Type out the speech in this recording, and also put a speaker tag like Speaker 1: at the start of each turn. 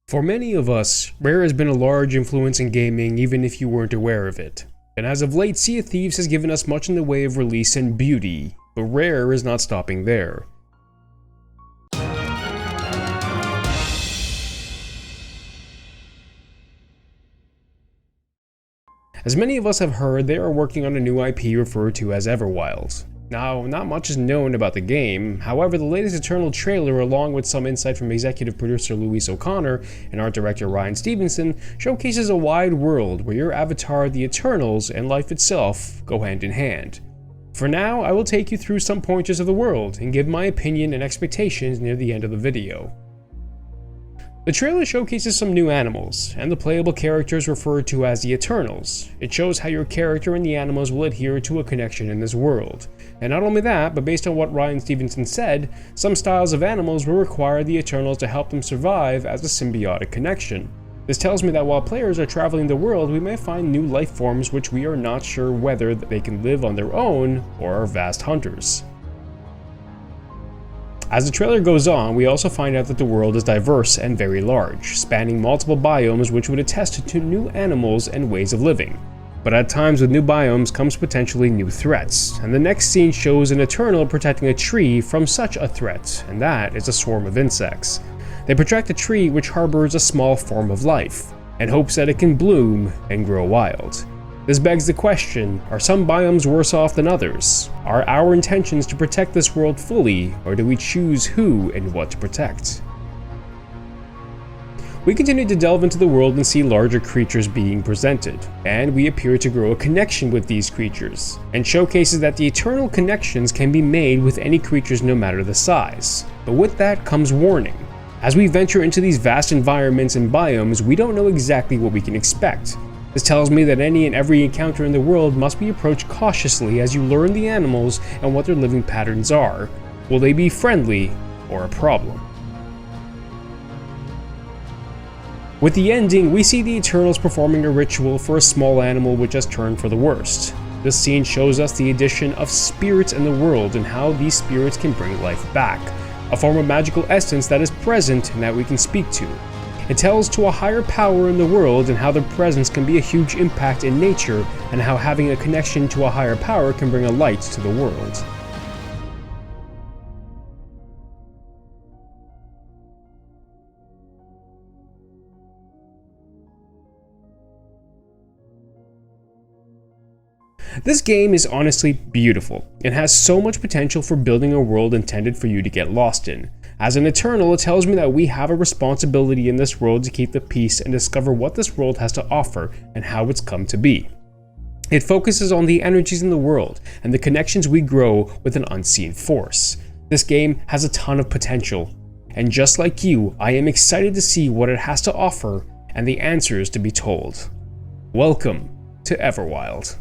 Speaker 1: For many of us, Rare has been a large influence in gaming even if you weren't aware of it. And as of late, Sea of Thieves has given us much in the way of release and beauty, but Rare is not stopping there. As many of us have heard, they are working on a new IP referred to as Everwild. Now, not much is known about the game, however the latest Eternal trailer along with some insight from executive producer Louise O'Connor and art director Ryan Stevenson showcases a wide world where your avatar, the Eternals, and life itself go hand in hand. For now, I will take you through some pointers of the world and give my opinion and expectations near the end of the video. The trailer showcases some new animals, and the playable characters referred to as the Eternals. It shows how your character and the animals will adhere to a connection in this world. And not only that, but based on what Ryan Stevenson said, some styles of animals will require the Eternals to help them survive as a symbiotic connection. This tells me that while players are traveling the world, we may find new life forms which we are not sure whether they can live on their own or are vast hunters. As the trailer goes on, we also find out that the world is diverse and very large, spanning multiple biomes which would attest to new animals and ways of living. But at times with new biomes comes potentially new threats, and the next scene shows an Eternal protecting a tree from such a threat, and that is a swarm of insects. They protect a tree which harbors a small form of life, and hopes that it can bloom and grow wild. This begs the question, are some biomes worse off than others? Are our intentions to protect this world fully, or do we choose who and what to protect? We continue to delve into the world and see larger creatures being presented, and we appear to grow a connection with these creatures, and showcases that the eternal connections can be made with any creatures no matter the size. But with that comes warning. As we venture into these vast environments and biomes, we don't know exactly what we can expect. This tells me that any and every encounter in the world must be approached cautiously as you learn the animals and what their living patterns are. Will they be friendly or a problem? With the ending, we see the Eternals performing a ritual for a small animal which has turned for the worst. This scene shows us the addition of spirits in the world and how these spirits can bring life back, a form of magical essence that is present and that we can speak to. It tells to a higher power in the world and how their presence can be a huge impact in nature and how having a connection to a higher power can bring a light to the world. This game is honestly beautiful and has so much potential for building a world intended for you to get lost in. As an Eternal, it tells me that we have a responsibility in this world to keep the peace and discover what this world has to offer and how it's come to be. It focuses on the energies in the world and the connections we grow with an unseen force. This game has a ton of potential, and just like you, I am excited to see what it has to offer and the answers to be told. Welcome to Everwild.